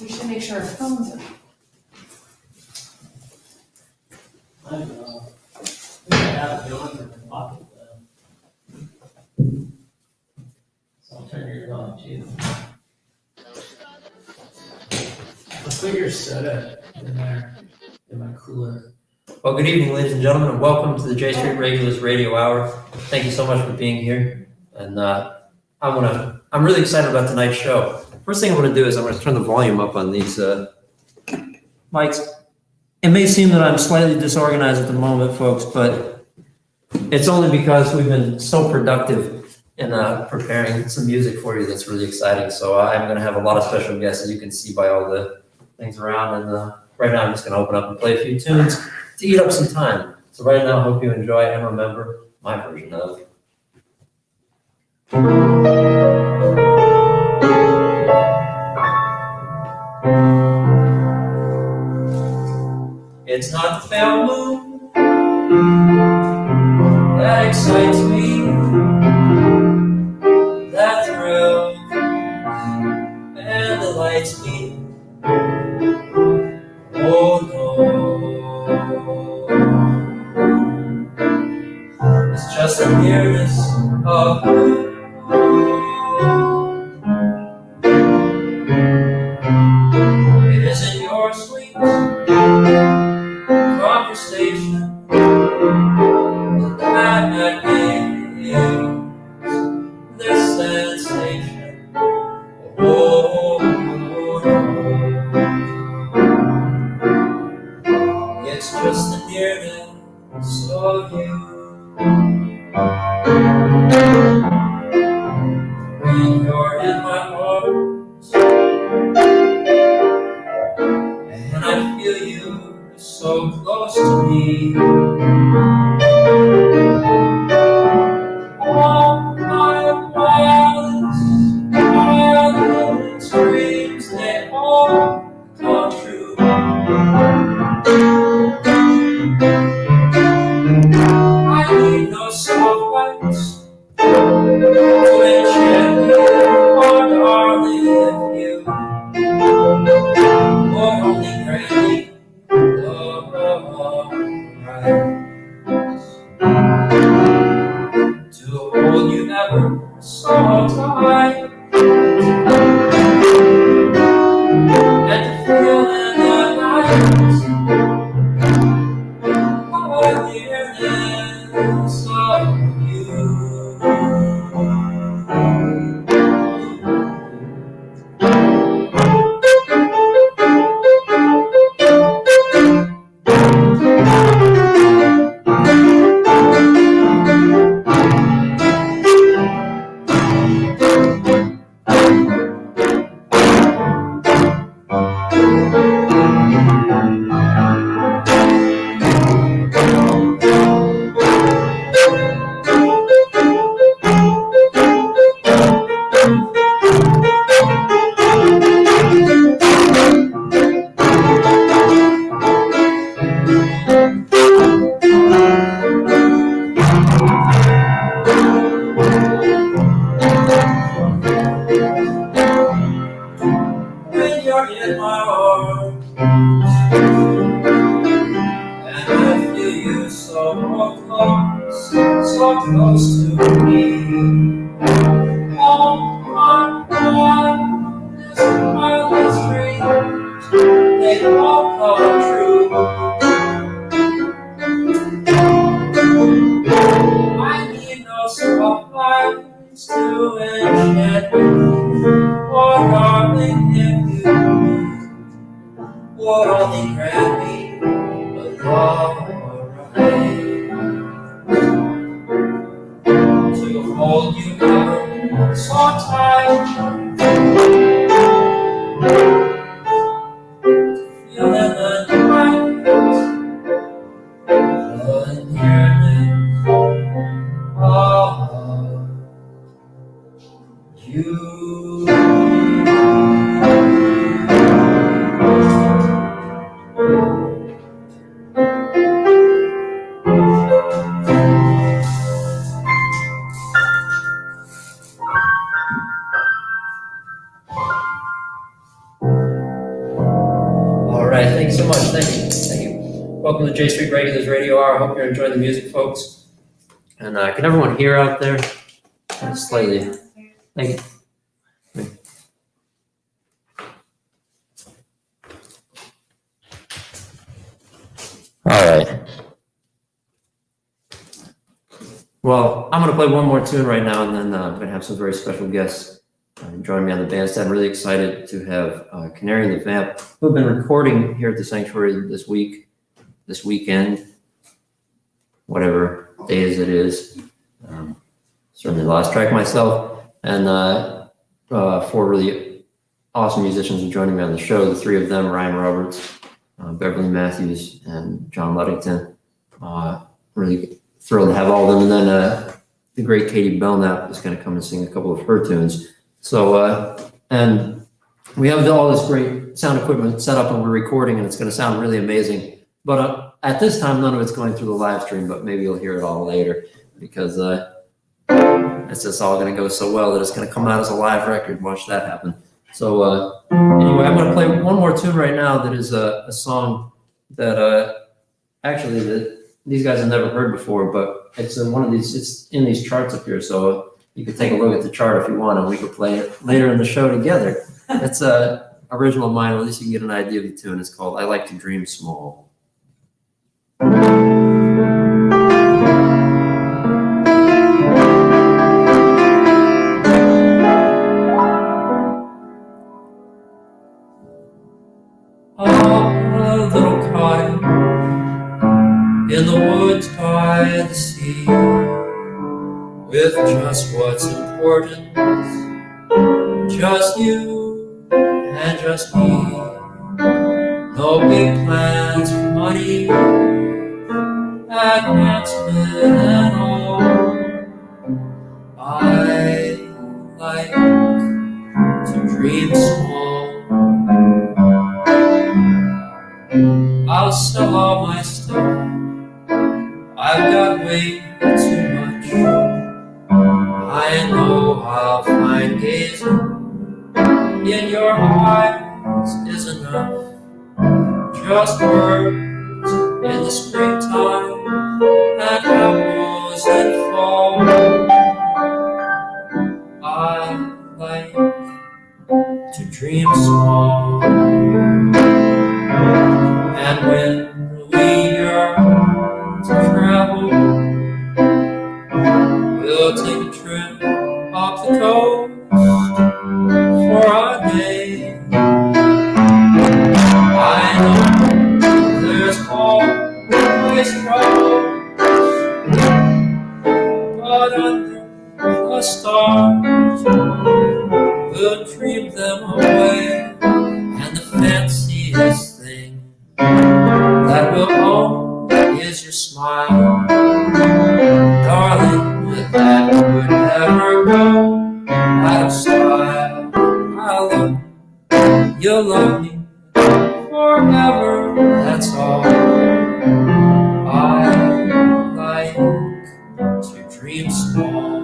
We should make sure our phones are. I know. I have it on in my pocket though. So I'll turn yours on too. Let's put your soda in there, in my cooler. Well, good evening, ladies and gentlemen, and welcome to the J Street Regulars Radio Hour. Thank you so much for being here. And I'm really excited about tonight's show. First thing I'm going to do is I'm going to turn the volume up on these mics. It may seem that I'm slightly disorganized at the moment, folks, but it's only because we've been so productive in preparing some music for you that's really exciting. So I'm going to have a lot of special guests, as you can see by all the things around. And right now I'm just going to open up and play a few tunes to eat up some time. So right now, I hope you enjoy and remember my version of It's not the pale moon that excites me, that thrills and delights me. Oh no, it's just the nearness of you. It isn't your sweet conversation that gives this sensation. Oh, it's just the nearness of you. When you're in my arms, and I feel you so close to me. All my wildest dreams, they all come true. I need no soft lights to enchant me, oh darling, if you would only grant me to hold you ever so tight, and to feel in the night the nearness of you. When you're in my arms, and I feel you so close to me. All my wildest dreams, they all come true. I need no spotlights to enchant you, oh darling, if you would only grant me a love to hold you ever so tight, feel in the night the nearness of you. Welcome to J Street Regulars Radio Hour. I hope you're enjoying the music, folks. And can everyone hear out there? Slightly. Thank you. All right. Well, I'm going to play one more tune right now, and then I'm going to have some very special guests join me on the bandstand. I'm really excited to have Canary and the Vamp, who have been recording here at the Sanctuary this weekend, whatever days it is. Certainly lost track myself. And four really awesome musicians are joining me on the show. The three of them, Ryan Roberts, Beverly Matthews, and John Ludington. Really thrilled to have all of them. And then the great Katie Belknap is going to come and sing a couple of her tunes. So, and we have all this great sound equipment set up and we're recording and it's going to sound really amazing. But at this time, none of it's going through the live stream, but maybe you'll hear it all later because it's just all going to go so well that it's going to come out as a live record. Watch that happen. So anyway, I'm going to play one more tune right now that is a song that actually these guys have never heard before, but it's in one of these, it's in these charts up here. So you could take a look at the chart if you want, and we could play it later in the show together. It's a original of mine, or at least you can get an idea of the tune. It's called I Like to Dream Small. A little cottage in the woods by the sea, with just what's important, just you and just me. No big plans for money, advancement and all. I like to dream small. I'll sell all my stuff, I've got way too much. I know I'll find gazing in your eyes is enough. Just words in the springtime and apples in fall. I like to dream small. And when we yearn to travel, we'll take a trip up the coast for a day. I know there's always trouble, but under the stars we'll dream them away. And the fanciest thing that will own is your smile, darling, that would never go out of style. I love you, you'll love me forever, that's all. I like to dream small.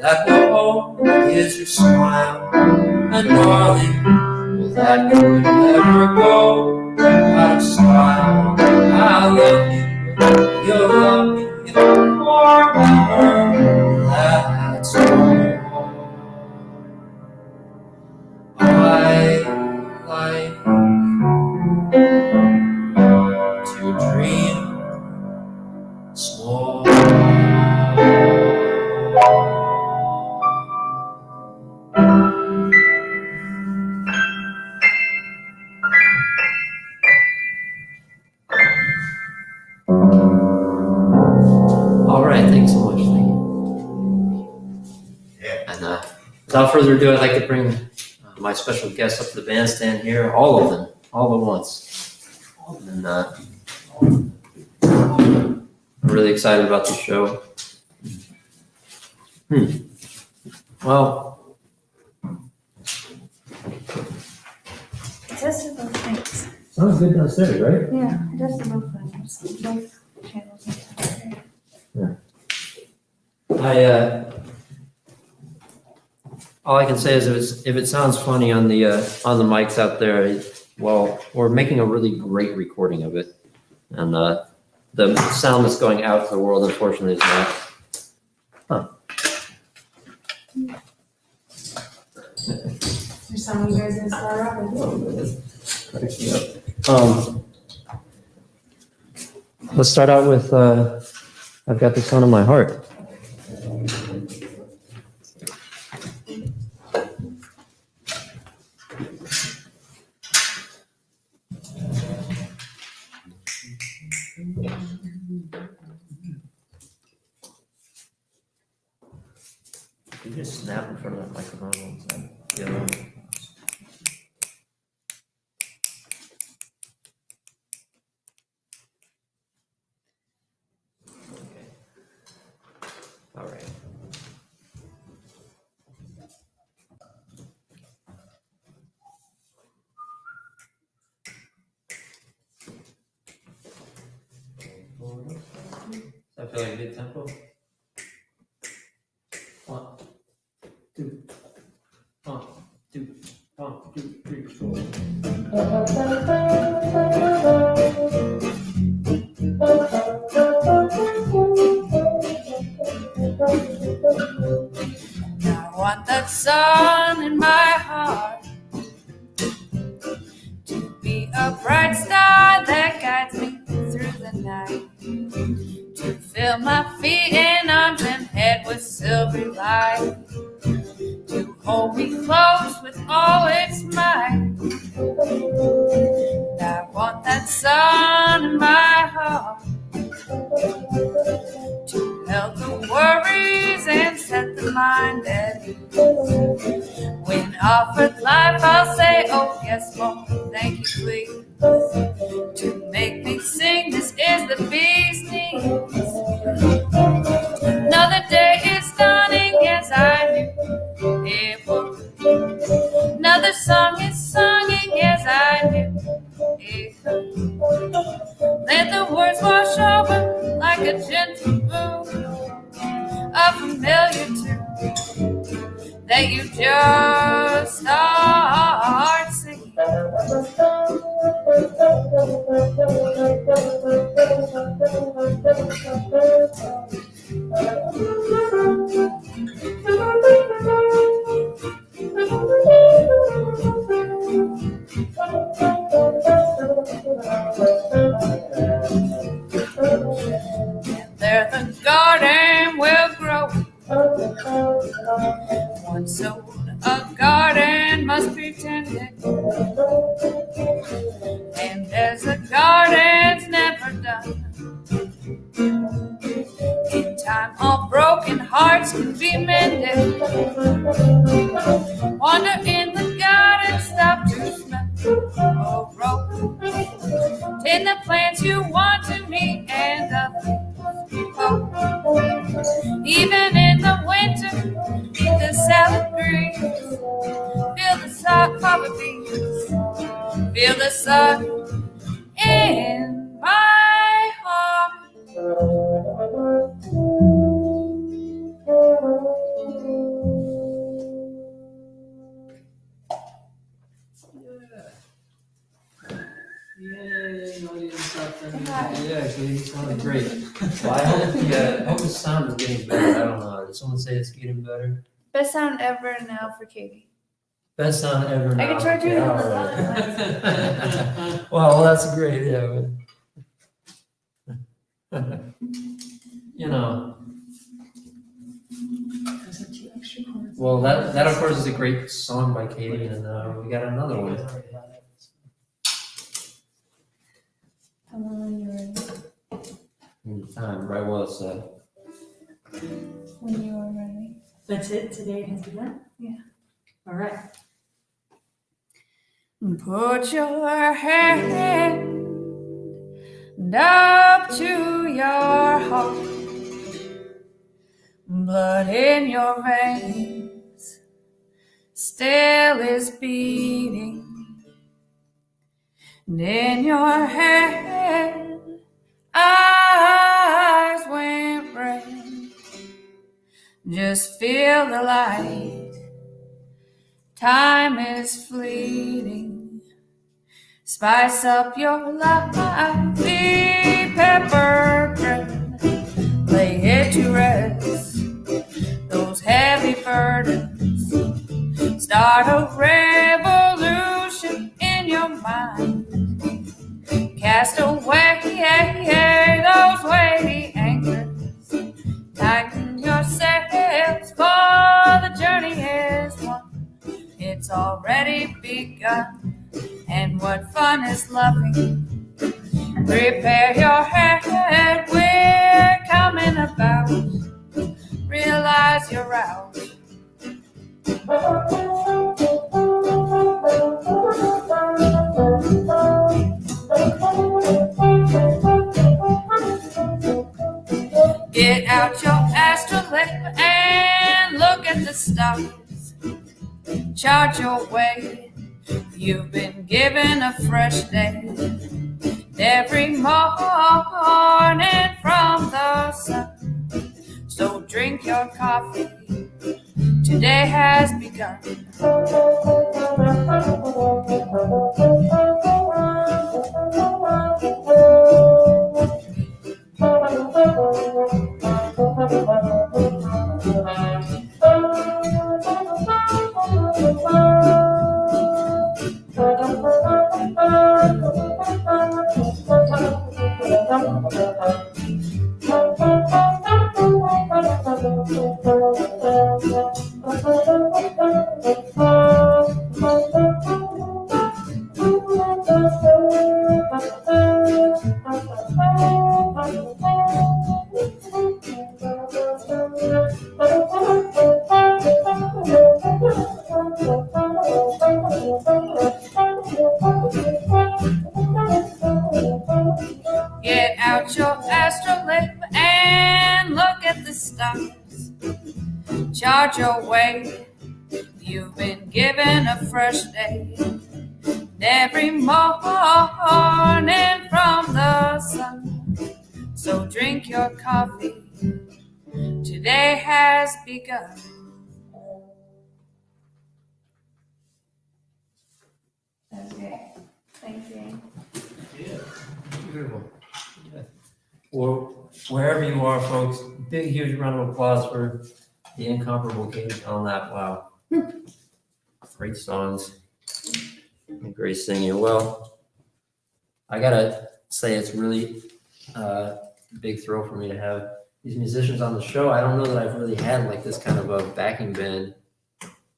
That will always your smile, and darling, never go out of style. I love you, you'll love me forever. That's all. I like to dream small. All right, thanks so much. Thank you. And without further ado, I'd like to bring my special guests up to the bandstand here, all of them, all at once. And I'm really excited about the show. Well, Just about things. sounds good downstairs, right? Yeah, just about things. Both channels. All I can say is if it sounds funny on the mics out there, well, we're making a really great recording of it, and the sound that's going out to the world, unfortunately, is not. There's someone you guys gonna start off with. Let's start out with I've Got This On in My Heart. You just snap in front of that microphone. Yeah. All right. Does that feel like a good tempo? 1, 2, 1, 2, 1, 2, 3, 4. I want that sun in my heart to be a bright star that guides me through the night, to fill my feet and arms and head with silvery light, to hold me close with all its might. I want that sun in my heart to melt the worries and set the mind at ease. When offered life, I'll say, oh yes, Lord, thank you, please. To make me sing, this is the bee's knees. Another day is dawning as I knew it would. Another song is singing as I knew it could. Let the words wash over like a gentle moon, a familiar tune that you just start singing. And there the garden will grow. Once sown, a garden must be tended. And as a garden's never done, in time all broken hearts can be mended. Wander in the garden, stop to smell. Oh, broken. Tend the plants you want to meet and the people. Even in the winter, eat the salad greens. Feel the salt cover beans. Feel the sun in my heart. Yeah, actually, you sounded great. Well, I hope the sound is getting better. I don't know. Did someone say it's getting better? Best sound ever now for Katie. Best sound ever now. I can try doing it all with right. Well, that's great. Yeah. You know. Well, that of course is a great song by Katie, and we got another one. Come on, you're ready. Time, right? Well, it's When you are ready. That's it, today has begun? Yeah. All right. Put your hand up to your heart. Blood in your veins still is beating. And in your head, eyes went red. Just feel the light. Time is fleeting. Spice up your life. Eat pepper bread. Lay it to rest. Those heavy burdens. Start a revolution in your mind. Cast away those weighty anchors. Tighten your sails, for the journey is won. It's already begun, and what fun is loving. Prepare your head, we're coming about. Realize you're out. Get out your astrolabe and look at the stars. Chart your way. You've been given a fresh day. Every morning from the sun. So drink your coffee. Today has begun. Get out your astrolabe and look at the stars. Chart your way. You've been given a fresh day. Every morning from the sun. So drink your coffee. Today has begun. That's great. Thank you. beautiful. Yeah. Well, wherever you are, folks, big, huge round of applause for the incomparable Katie Belknap. Wow. Great songs and great singing. Well, I gotta say it's really a big thrill for me to have these musicians on the show. I don't know that I've really had like this kind of a backing band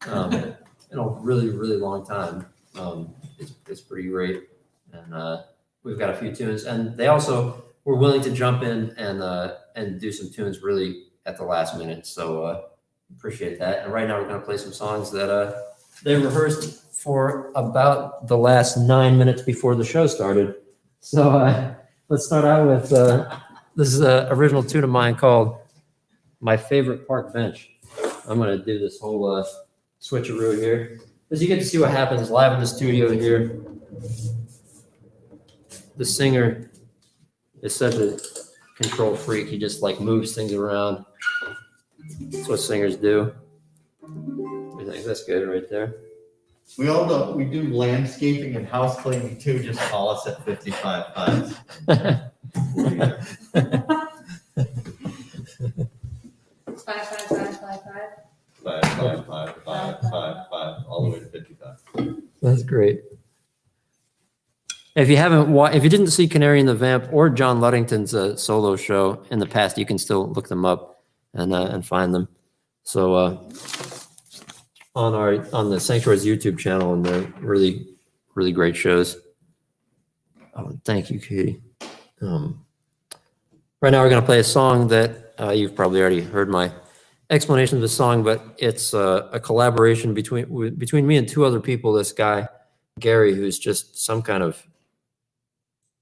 in a really, really long time. It's pretty great. And we've got a few tunes, and they also were willing to jump in and do some tunes really at the last minute. So appreciate that. And right now we're going to play some songs that they rehearsed for about the last 9 minutes before the show started. So let's start out with this is an original tune of mine called My Favorite Park Bench. I'm going to do this whole switcheroo here, as you get to see what happens live in the studio here. The singer is such a control freak. He just like moves things around. That's what singers do. I think that's good right there. We all know, we do landscaping and house cleaning too, just call us at 55 Pines. We'll be there. 55555. 5, all the way to 55. That's great. If you if you didn't see Canary and the Vamp or John Luddington's solo show in the past, you can still look them up and find them. So on the Sanctuary's YouTube channel, and they're really, really great shows. Oh, thank you, Katie. Right now we're going to play a song that you've probably already heard my explanation of the song, but it's a collaboration between me and two other people. This guy, Gary, who's just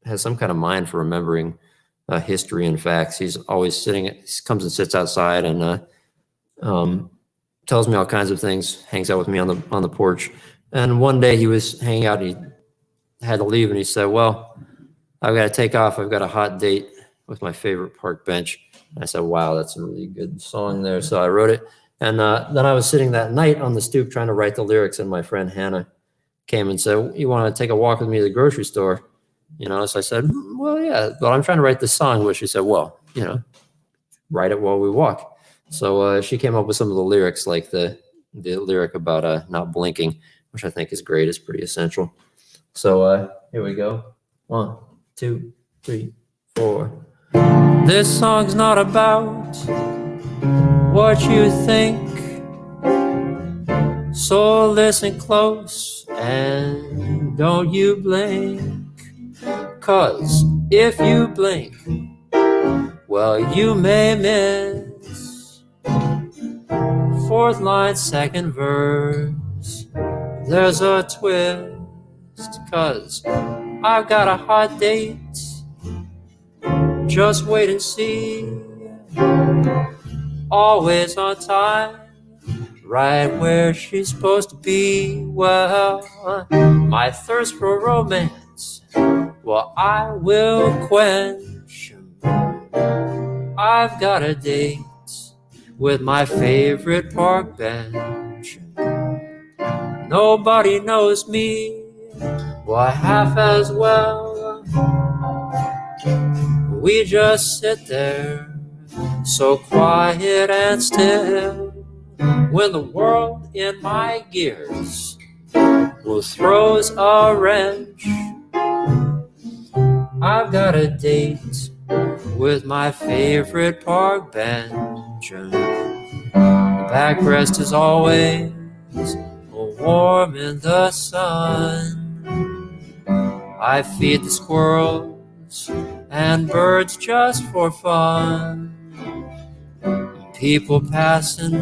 has some kind of mind for remembering history and facts. He's always he comes and sits outside and tells me all kinds of things, hangs out with me on the porch. And one day he was hanging out and he had to leave, and he said, well, I've got to take off. I've got a hot date with my favorite park bench. And I said, wow, that's a really good song there. So I wrote it. And then I was sitting that night on the stoop trying to write the lyrics, and my friend Hannah came and said, you want to take a walk with me to the grocery store? So I said, well, yeah, but I'm trying to write this song. But she said, well, write it while we walk. So she came up with some of the lyrics, like the lyric about not blinking, which I think is great. It's pretty essential. So here we go. 1, 2, 3, 4. This song's not about what you think, so listen close and don't you blink, 'cause if you blink, well, you may miss 4th line, 2nd verse. There's a twist, 'cause I've got a hot date. Just wait and see. Always on time, right where she's supposed to be. Well, my thirst for romance, well, I will quench. I've got a date with my favorite park bench. Nobody knows me, well, half as well. We just sit there, so quiet and still, when the world in my gears will throws a wrench. I've got a date with my favorite park bench. The backrest is always warm in the sun. I feed the squirrels and birds just for fun. People passing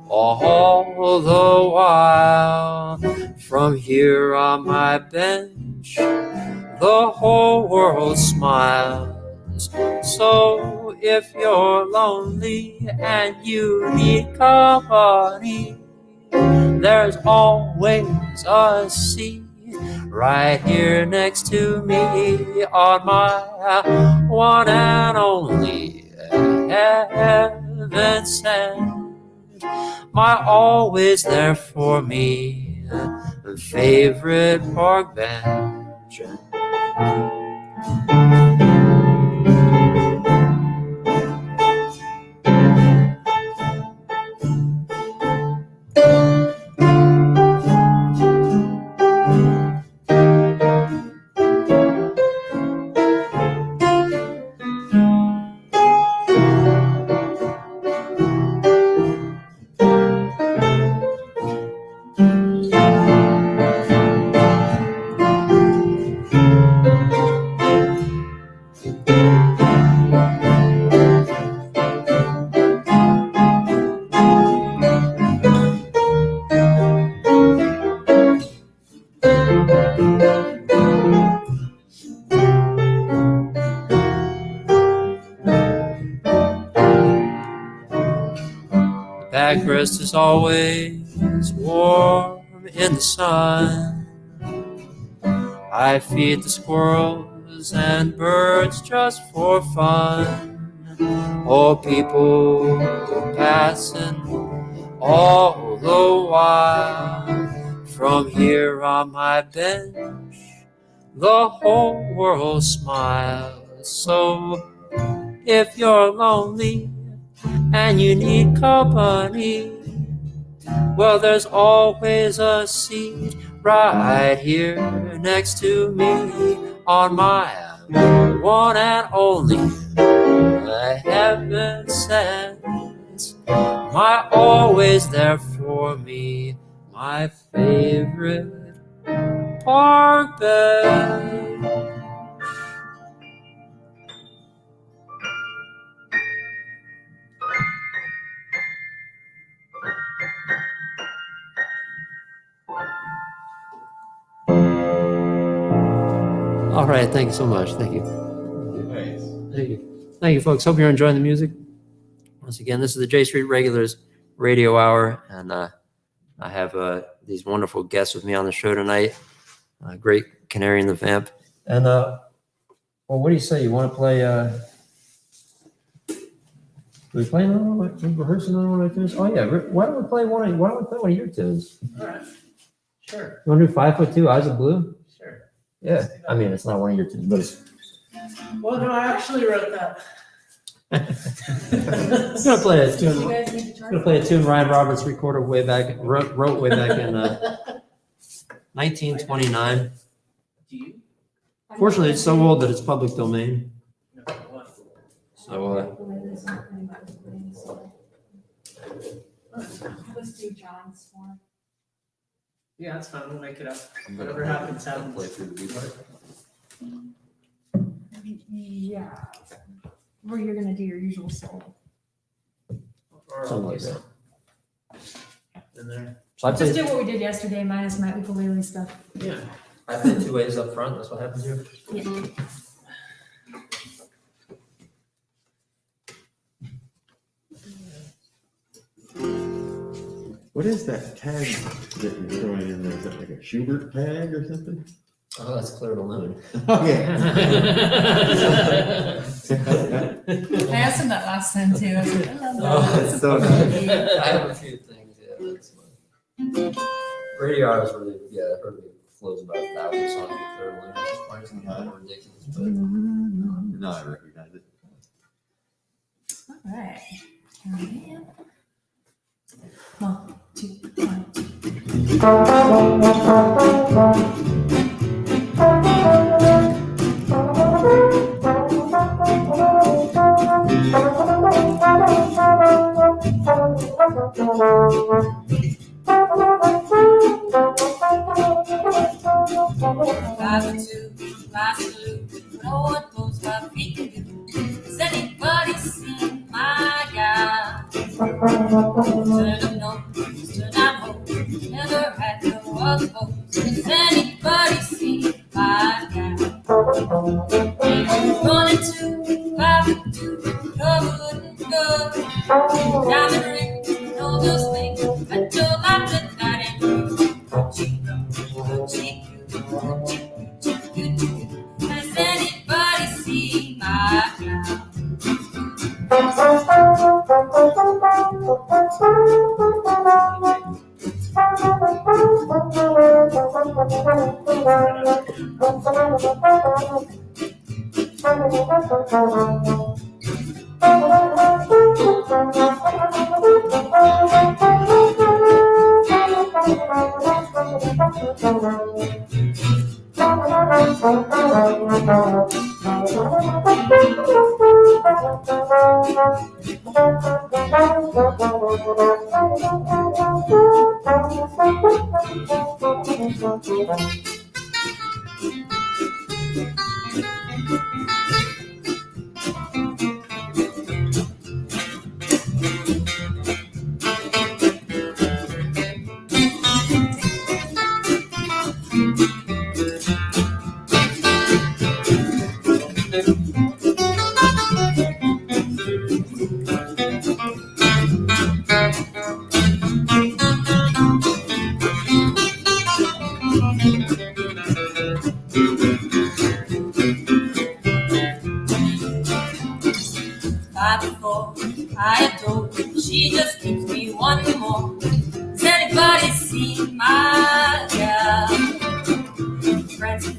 all the while. From here on my bench, the whole world smiles. So if you're lonely and you need company, there's always a seat right here next to me on my one and only heaven sent, my always there for me favorite park bench. Backrest is always warm in the sun. I feed the squirrels and birds just for fun. Oh, people passing all the while. From here on my bench, the whole world smiles. So if you're lonely and you need company, well, there's always a seat right here next to me on my one and only heaven sent, my always there for me, my favorite park bench. All right, thank you so much. Thank you. Nice. Thank you. Thank you, folks. Hope you're enjoying the music. Once again, this is the J Street Regulars Radio Hour, and I have these wonderful guests with me on the show tonight. Great Canary and the Vamp. And well, what do you say? You want to play? Do we play another one? We rehearse another one of my tunes? Oh yeah. Why don't we play one of your tunes? All right. Sure. You want to do 5'2" Eyes of Blue? Sure. Yeah. I mean, it's not one of your tunes, but it's. Well, no, I actually wrote that. I'm gonna play a tune. You guys need to I'm charge. gonna play a tune Ryan Roberts recorded way back, wrote way back in 1929. Do you? Fortunately, it's so old that it's public domain. No, what? So Let's do John's one. Yeah, that's fine. We'll make it up. I'm gonna Whatever happens, play happens. through the beat part. Yeah. Where you're gonna do your usual solo. something like that. In there. So I Just play, do what we did yesterday, minus my ukulele stuff. Yeah. I play 2 ways up front. That's what happens here. Yeah. What is that tag that you're throwing in there? Is that like a Schubert tag or something? Oh, that's clear to limit. Okay. I asked him that last time too. I was like, I love that. Oh, it's so I have a few things. Yeah, that's fun. Radio hours really, yeah, I heard it flows about 1,000 songs with clear to limit. It's quite kind of ridiculous, but No, I recognize it. All right. Here I am. 1, 2, 1, 2. No one knows what we can do. Has anybody seen my gal? Turn up nose, turn out hose, never had no other hose. Has anybody seen my gal? Running to, driving to, covered in gold, diamond rings, and all those things that you like to night and has anybody seen my gal?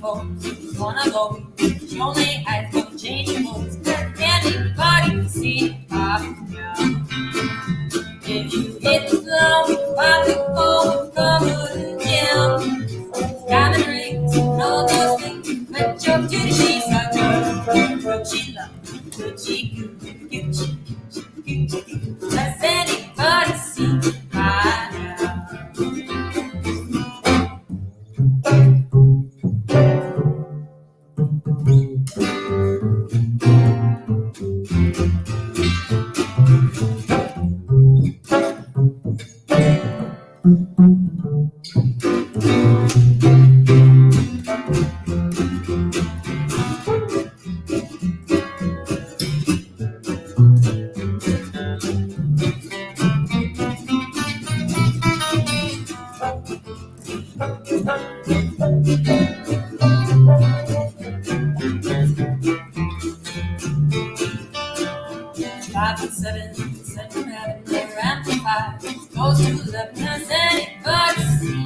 folks wanna go. She only has no change of clothes. Anybody see Bobby now? If you hit the floor, Bobby go covered in jam. Diamond rings, all those things. But your duty, she's a girl. But she loves, but she good. Does anybody see by now? Goes to the anybody see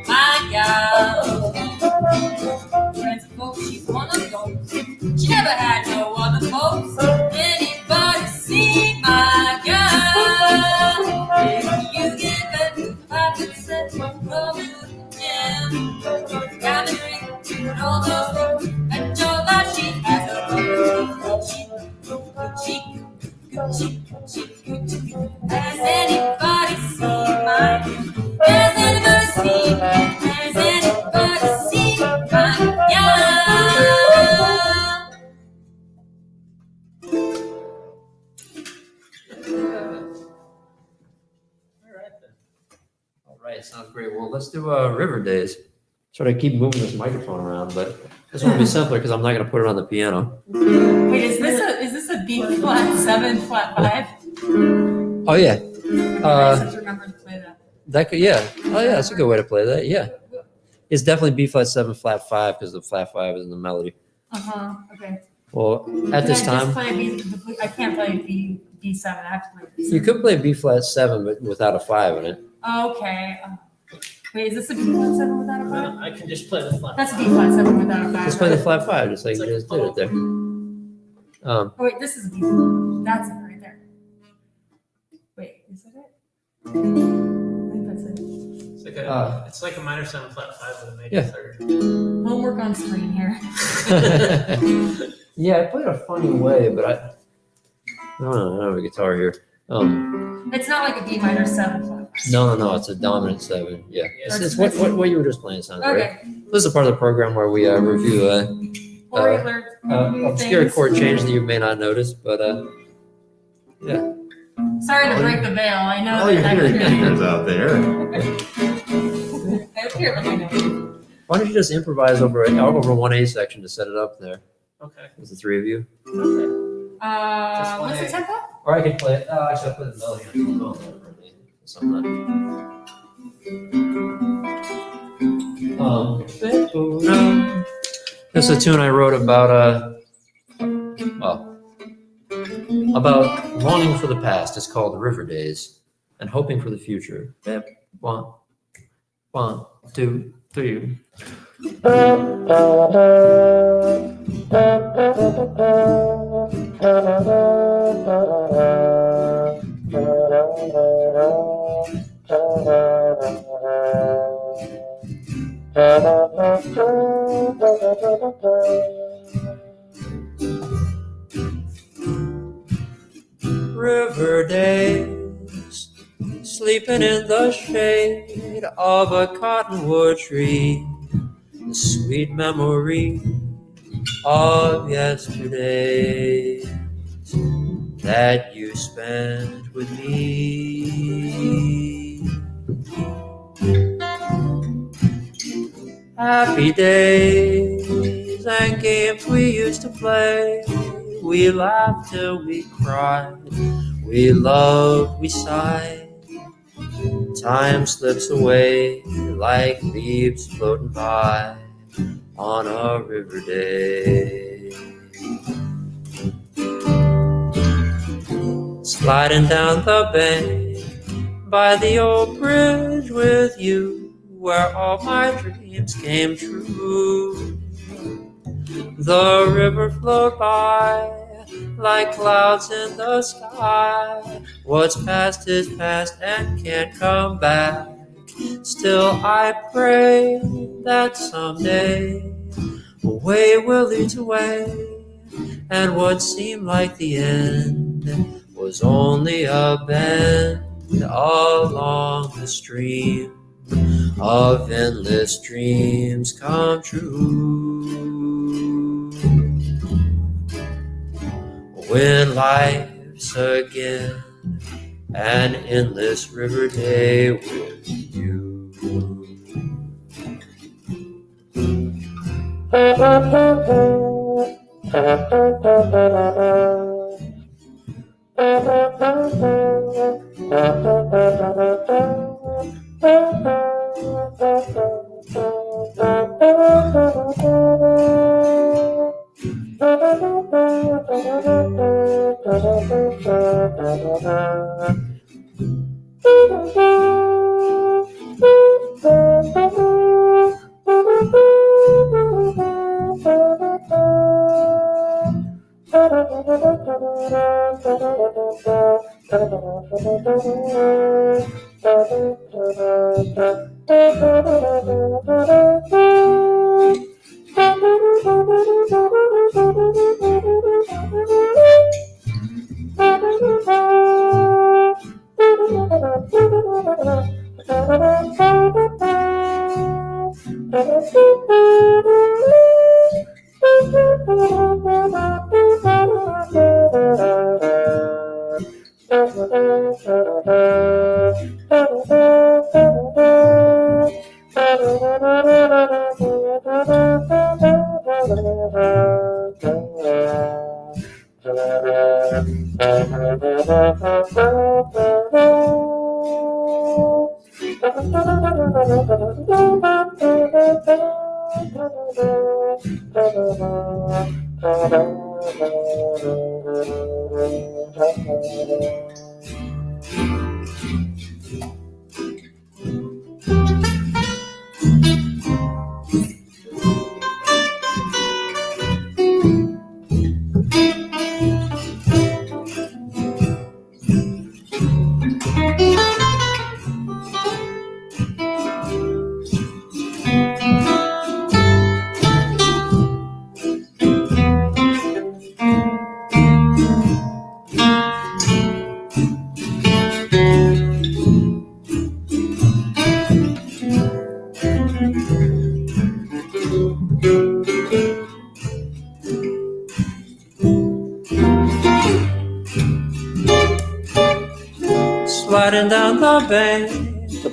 my gal? Friends of folks, she's one of those. She never had no other folks. Anybody see my gal? If you get back to the pocket set, come in jam. Diamond ring, and all those things. And your life, she has a Has anybody seen my gal? Has anybody seen? Has anybody seen my gal? All right, sounds great. Well, let's do River Days. Sort of keep moving this microphone around, but this one will be simpler because I'm not going to put it on the piano. Wait, is this a B flat 7 flat 5? Oh yeah. I just have to remember to play that. That could, yeah. Oh yeah, that's a good way to play that. Yeah. It's definitely B flat 7 flat 5 because the flat 5 is in the melody. Okay. Well, at this Can I time, just play I can't play B7. I have to play B7. you could play B flat 7 but without a 5 in it. Okay. Wait, is this a B flat 7 without a 5? I can just play the flat. That's a B flat 7 without a 5. Just play the flat 5 just like It's you like just did it there. Oh wait, this is a B flat. That's it right there. Wait, is that it? I think that's it. It's like a minor 7 flat 5 with a major Yeah. third. Homework on screen here. Yeah, I played a funny way, but I don't have a guitar here. It's not like a B minor 7 flat 5. No, it's a dominant 7. Yeah, it's what you were just playing sounds right. Okay. This is a part of the program where we review Or obscure chord change that you may not notice, but yeah. Sorry to break the veil. I know All your that hearing could be. makers out there. I appear like I know. Why don't you just improvise over one A section to set it up there? Okay. With the three of you. Just What's the one tempo? Or I can play it. Actually, I put the melody on the phone. This is a tune I wrote about longing for the past. It's called River Days, and hoping for the future. One, 2, 3. River days, sleeping in the shade of a cottonwood tree, the sweet memory of yesterday that you spent with me. Happy days and games we used to play. We laughed till we cried. We loved, we sighed. Time slips away like leaves floating by on a river day. Sliding down the bank by the old bridge with you, where all my dreams came true. The river flowed by like clouds in the sky. What's past is past and can't come back. Still I pray that someday a way will lead to way, and what seemed like the end was only a bend along the stream of endless dreams come true. When life's again an endless river day with you. Sliding down the bank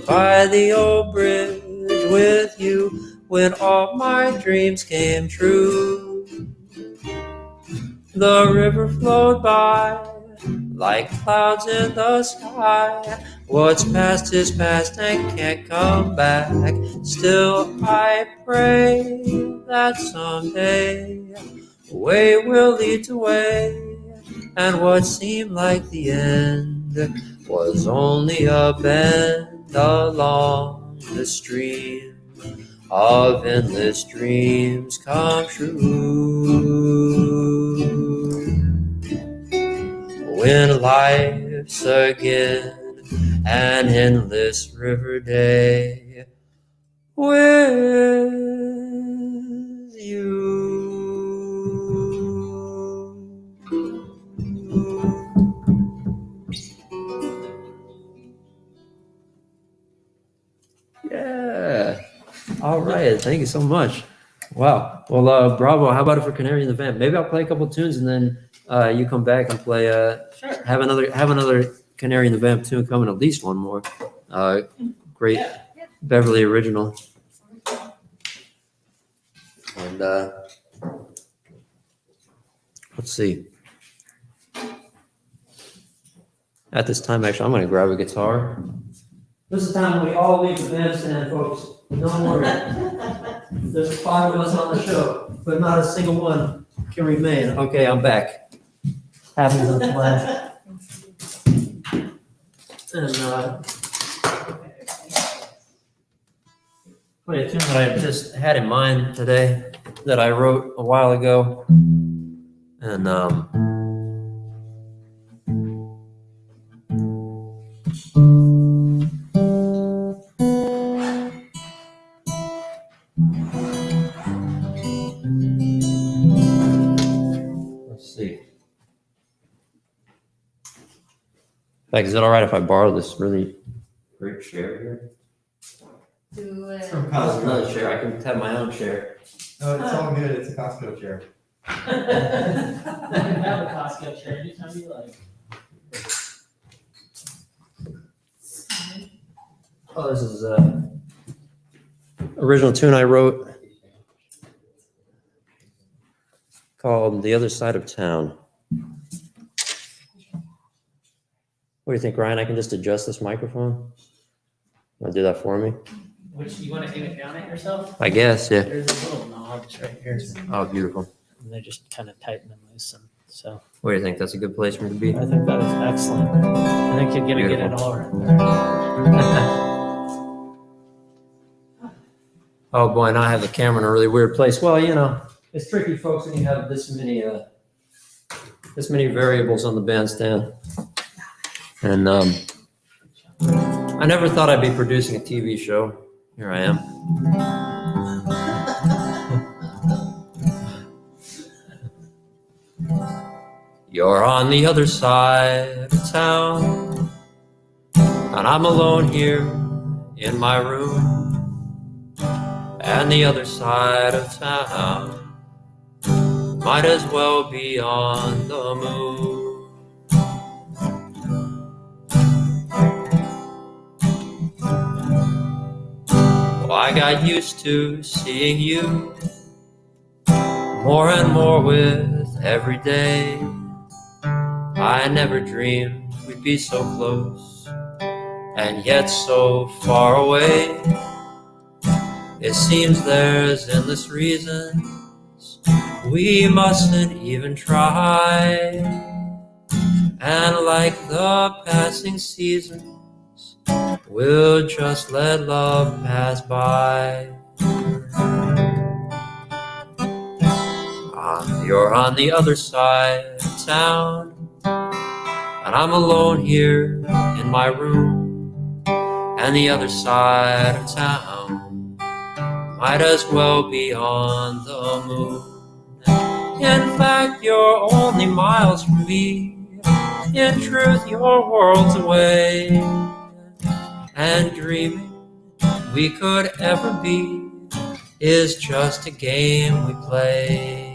by the old bridge with you when all my dreams came true. The river flowed by like clouds in the sky. What's past is past and can't come back. Still I pray that someday a way will lead to way, and what seemed like the end was only a bend along the stream of endless dreams come true. When life's again an endless river day with you. Yeah. All right. Thank you so much. Wow. Well, bravo. How about it for Canary and the Vamp? Maybe I'll play a couple tunes and then you come back and play. Sure. Have another Canary and the Vamp tune coming. At least one more. Great Beverly original. And let's see. At this time, actually, I'm going to grab a guitar. This is the time when we all leave the bandstand, folks. Don't worry. There's 5 of us on the show, but not a single one can remain. Okay, I'm back. Happens on flash. And a tune that I just had in mind today that I wrote a while ago. And let's see. Like, is it all right if I borrow this really great chair here? Do it. From There's another Costco. chair. I can have my own chair. No, it's all good. It's a Costco chair. I have a Costco chair anytime you like. Oh, this is original tune I wrote called "The Other Side of Town." What do you think, Ryan? I can just adjust this microphone. Want to do that for me? Which, you want to aim it down at yourself? I guess, yeah. There's a little knobs right here. Oh, beautiful. And they just kind of tighten and loosen. So What do you think? That's a good place for me to be. I think that is excellent. I think you're gonna get it all right there. Oh boy, and I have the camera in a really weird place. Well, you know, it's tricky, folks, when you have this many variables on the bandstand. And I never thought I'd be producing a TV show. Here I am. You're on the other side of town, and I'm alone here in my room. And the other side of town might as well be on the moon. Well, I got used to seeing you more and more with every day. I never dreamed we'd be so close and yet so far away. It seems there's endless reasons we mustn't even try. And like the passing seasons, we'll just let love pass by. You're on the other side of town, and I'm alone here in my room. And the other side of town might as well be on the moon. In fact, you're only miles from me. In truth, you're worlds away. And dreaming we could ever be is just a game we play.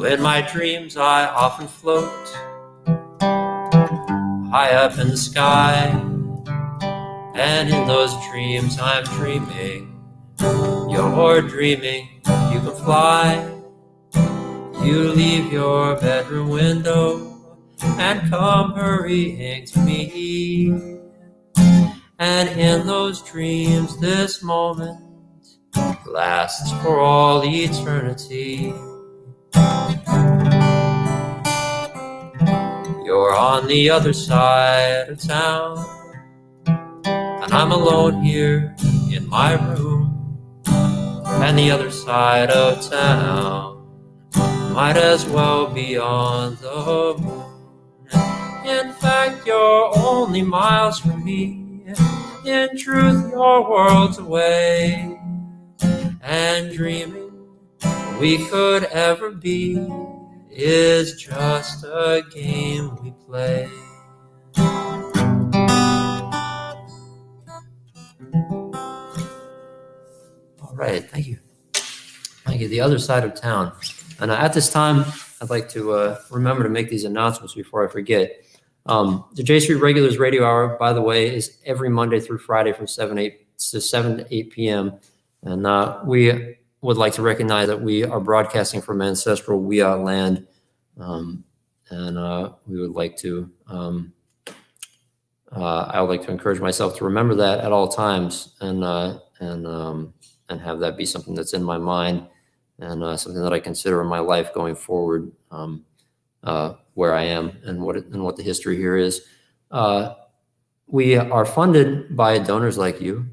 In my dreams I often float high up in the sky, and in those dreams I'm dreaming, you're dreaming you can fly. You leave your bedroom window and come hurrying to me, and in those dreams this moment lasts for all eternity. You're on the other side of town, and I'm alone here in my room. And the other side of town might as well be on the moon. In fact, you're only miles from me. In truth, you're worlds away. And dreaming we could ever be is just a game we play. All right, thank you. Thank you. The other side of town. And at this time, I'd like to remember to make these announcements before I forget. The J Street Regulars Radio Hour, by the way, is every Monday through Friday from 7 to 8 p.m. And we would like to recognize that we are broadcasting from ancestral Wiyot land and we would like to. I would like to encourage myself to remember that at all times, and have that be something that's in my mind, and something that I consider in my life going forward, where I am and what the history here is. We are funded by donors like you.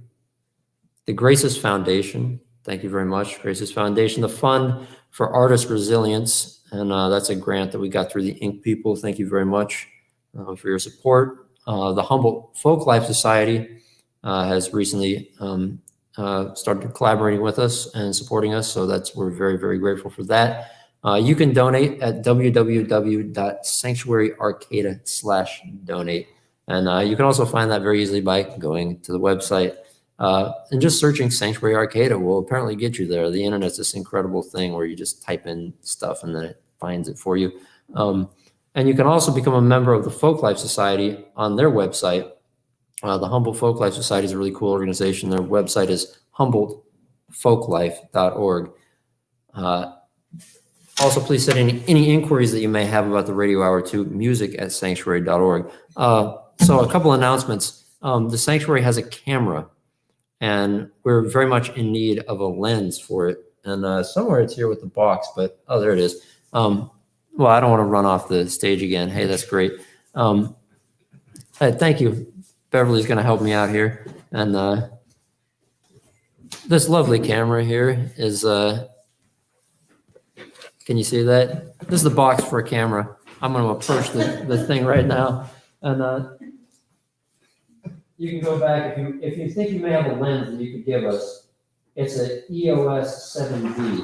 The Graces Foundation, thank you very much, Graces Foundation. The Fund for Artist Resilience, and that's a grant that we got through the Ink people. Thank you very much for your support. The Humboldt Folk Life Society has recently started collaborating with us and supporting us, so we're very, very grateful for that. You can donate at www.sanctuaryarcata.com/donate. And you can also find that very easily by going to the website and just searching Sanctuary Arcata will apparently get you there. The internet's this incredible thing where you just type in stuff and then it finds it for you. And you can also become a member of the Folk Life Society on their website. The Humboldt Folk Life Society is a really cool organization. Their website is humboldtfolklife.org. Also, please send any inquiries that you may have about the radio hour to music@sanctuary.org. So a couple announcements. The Sanctuary has a camera, and we're very much in need of a lens for it. And somewhere it's here with the box, but there it is. Well, I don't want to run off the stage again. Hey, that's great. Thank you. Beverly's going to help me out here. And this lovely camera here is, can you see that? This is the box for a camera. I'm going to approach the thing right now. And you can go back if you think you may have a lens that you could give us. It's an EOS 7D.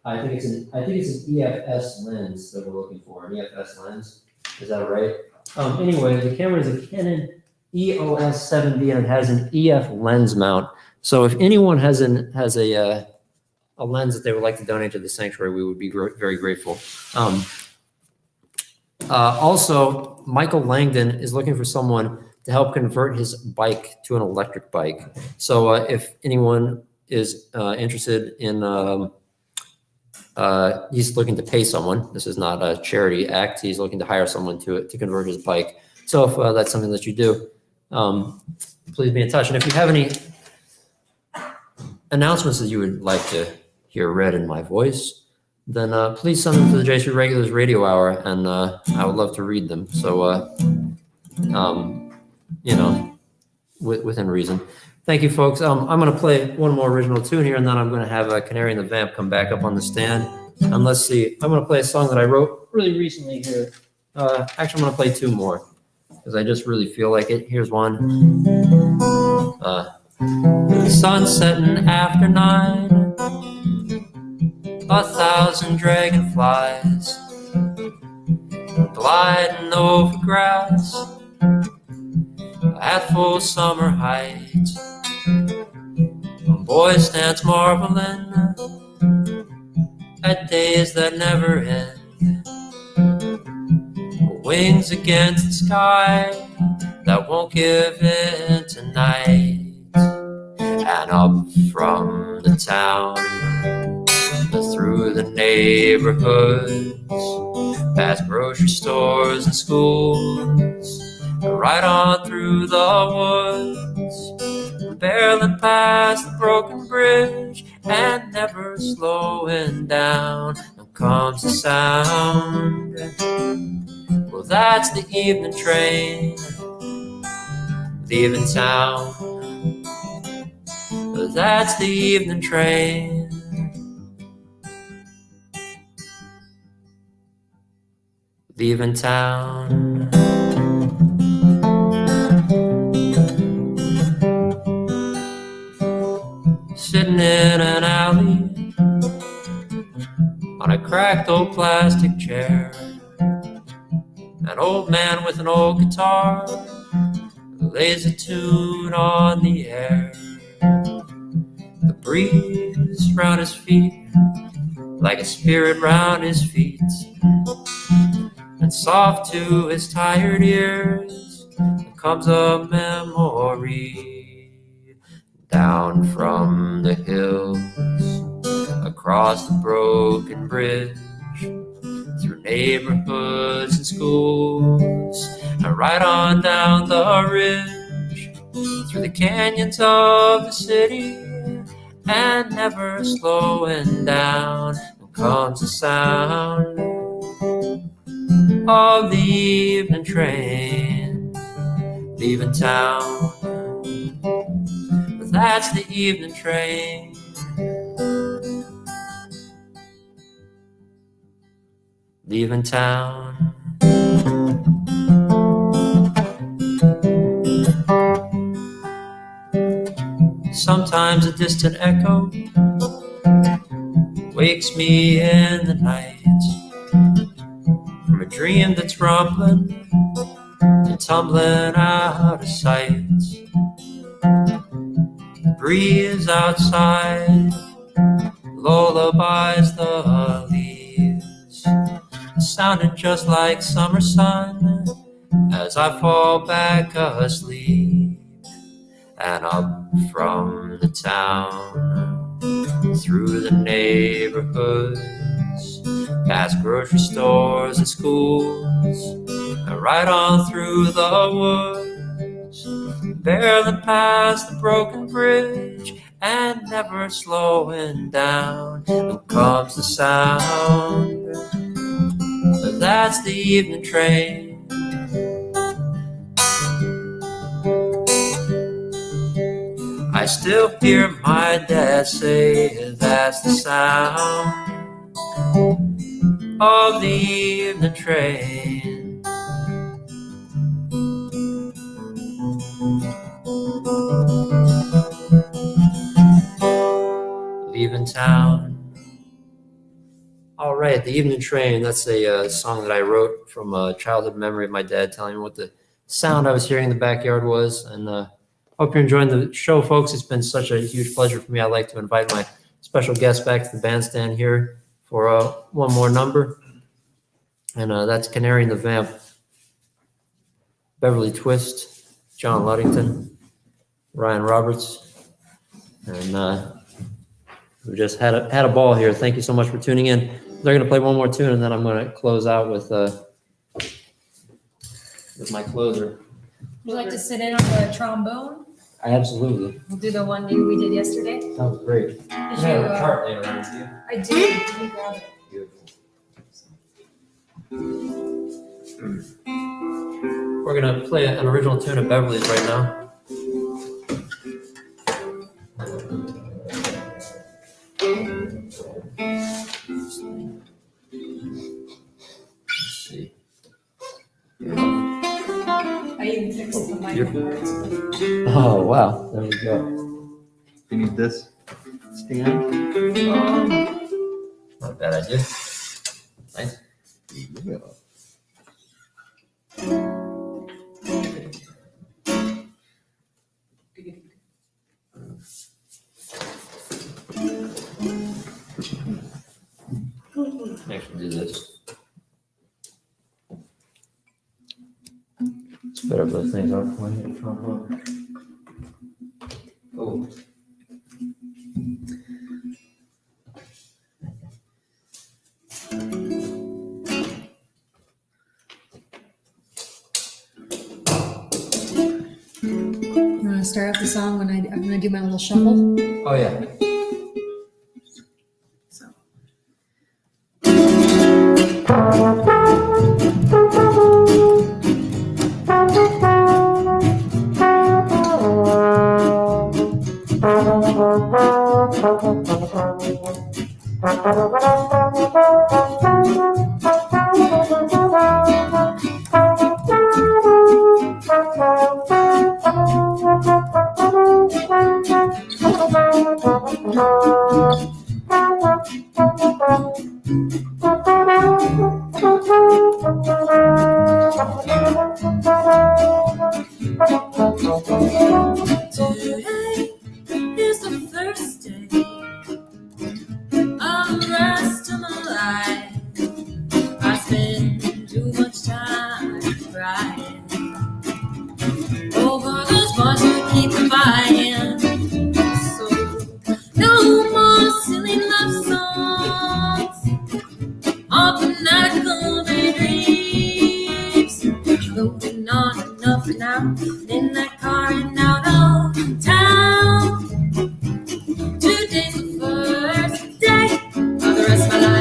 I think it's an EFS lens that we're looking for. An EFS lens, is that right? Anyway, the camera is a Canon EOS 7D and it has an EF lens mount. So if anyone has a lens that they would like to donate to the Sanctuary, we would be very grateful. Also, Michael Langdon is looking for someone to help convert his bike to an electric bike. So if anyone is interested in, he's looking to pay someone. This is not a charity act. He's looking to hire someone to convert his bike. So if that's something that you do, please be in touch. And if you have any announcements that you would like to hear read in my voice, then please send them to the J Street Regulars Radio Hour, and I would love to read them. So, within reason. Thank you, folks. I'm going to play one more original tune here, and then I'm going to have Canary and the Vamp come back up on the stand. And let's see. I'm going to play a song that I wrote really recently here. Actually, I'm going to play two more because I just really feel like it. Here's one. The sun setting after 9, 1,000 dragonflies gliding over grass at full summer height. A boy stands marveling at days that never end. Wings against the sky that won't give in tonight. And up from the town, through the neighborhoods, past grocery stores and schools, right on through the woods, barreling past the broken bridge and never slowing down. Now comes the sound. Well, that's the evening train leaving town. Well, that's the evening train leaving town. Sitting in an alley on a cracked old plastic chair, an old man with an old guitar lays a tune on the air. The breeze round his feet, like a spirit round his feet, and soft to his tired ears comes a memory. Down from the hills, across the broken bridge, through neighborhoods and schools, and right on down the ridge, through the canyons of the city, and never slowing down comes the sound of the evening train leaving town. But that's the evening train leaving town. Sometimes a distant echo wakes me in the night from a dream that's rumbling and tumbling out of sight. The breeze outside lullabies the leaves, sounding just like summer sun as I fall back asleep. And up from the town, through the neighborhoods, past grocery stores and schools, and right on through the woods, barreling past the broken bridge, and never slowing down, comes the sound. But that's the evening train. I still hear my dad say that's the sound of the evening train. Leaving town. All right, the evening train. That's a song that I wrote from a childhood memory of my dad telling me what the sound I was hearing in the backyard was. And hope you're enjoying the show, folks. It's been such a huge pleasure for me. I'd like to invite my special guest back to the bandstand here for one more number. And that's Canary and the Vamp, Beverly Twist, John Luddington, Ryan Roberts. And we just had a ball here. Thank you so much for tuning in. They're going to play one more tune, and then I'm going to close out with my closer. Would you like to sit in on the trombone? Absolutely. We'll do the one we did yesterday. Sounds great. I have a chart later on to you. I do. Let me grab it. Beautiful. We're going to play an original tune of Beverly's right now. Let's see. I even fixed the mic. Oh, wow. There we go. You need this stand? Not a bad idea. Nice. Yeah. Actually do this. It's better if those things aren't pointing at trombone. Oh. You want to start off the song when I'm going to do my little shuffle? Oh, yeah. So. Today is the first day of the rest of my life. I spend too much time crying over those boys who keep buying. So no more silly love songs or fanatical moving on and up and out in that car and out of town. Today's the first day of the rest of my life.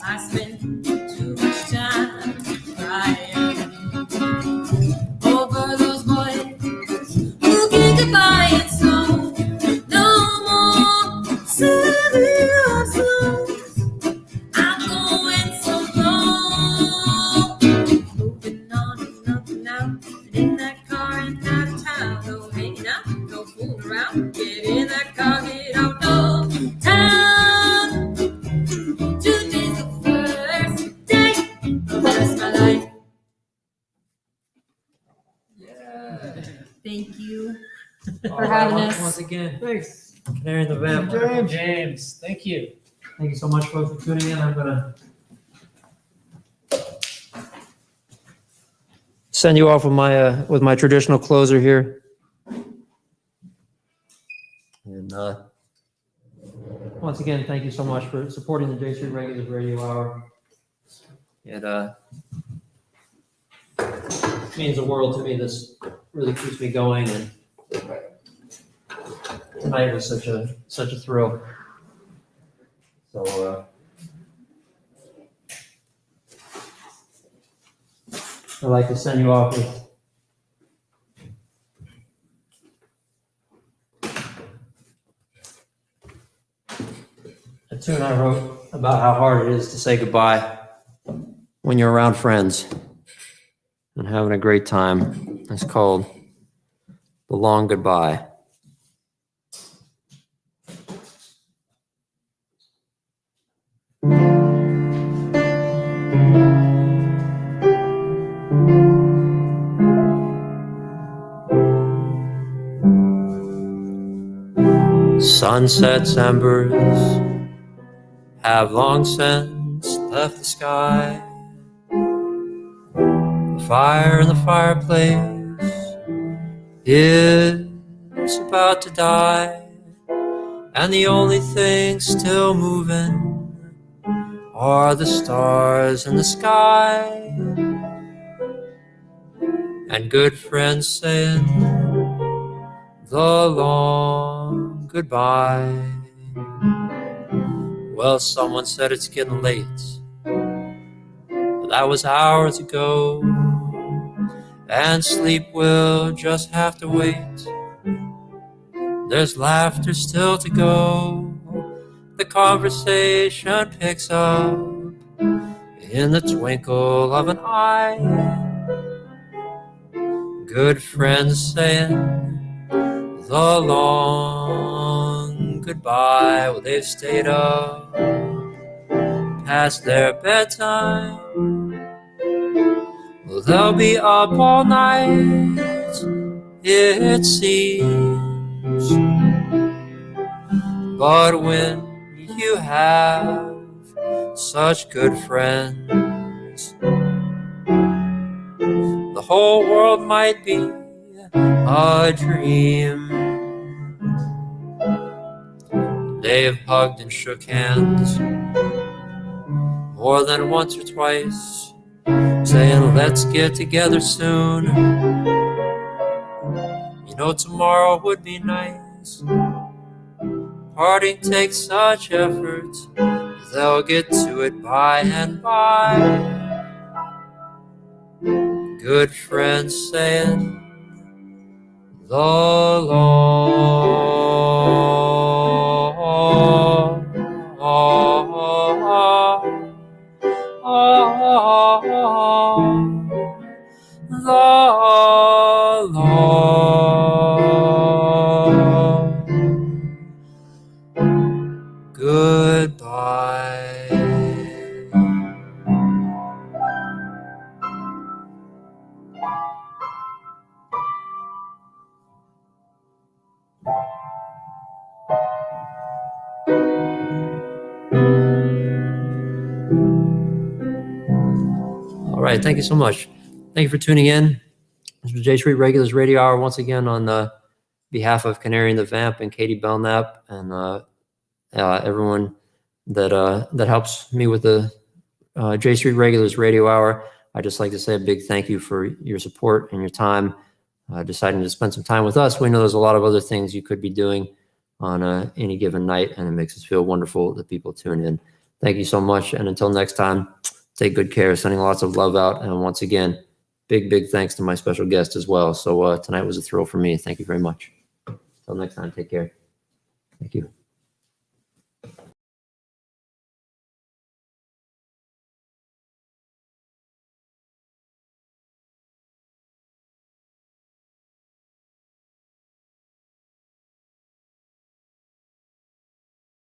I spend too much time crying over those boys who get goodbye and so no more silly love songs. I'm going so long, moving on and up and out, and in that car and out of town. No hanging out, no fooling around. Get in that car, get out of town. Today's the first day of the rest of my life. Thank you for having us. Once again, Thanks. Canary and the Vamp. James, thank you. Thank you so much, folks, for tuning in. I'm gonna send you off with my traditional closer here. And once again, thank you so much for supporting the J Street Regulars Radio Hour. It means the world to me. This really keeps me going, and tonight was such a thrill. So I'd like to send you off with a tune I wrote about how hard it is to say goodbye when you're around friends and having a great time. It's called The Long Goodbye. Sunset's embers have long since left the sky. The fire in the fireplace is about to die, and the only thing still moving are the stars in the sky. And good friends saying the long goodbye. Well, someone said it's getting late, but that was hours ago, and sleep will just have to wait. There's laughter still to go. The conversation picks up in the twinkle of an eye. Good friends saying the long goodbye. Well, they've stayed up past their bedtime. Well, they'll be up all night, it seems. But when you have such good friends, the whole world might be a dream. They've hugged and shook hands more than once or twice, saying let's get together soon. You know, tomorrow would be nice. Parting takes such effort, they'll get to it by and by. Good friends saying the long long. Goodbye. All right, thank you so much. Thank you for tuning in. This was J Street Regulars Radio Hour once again on behalf of Canary and the Vamp and Katie Belknap and everyone that helps me with the J Street Regulars Radio Hour. I'd just like to say a big thank you for your support and your time, deciding to spend some time with us. We know there's a lot of other things you could be doing on any given night, and it makes us feel wonderful that people tune in. Thank you so much, and until next time, take good care, sending lots of love out, and once again, big thanks to my special guest as well. So tonight was a thrill for me. Thank you very much. Until next time, take care. Thank you.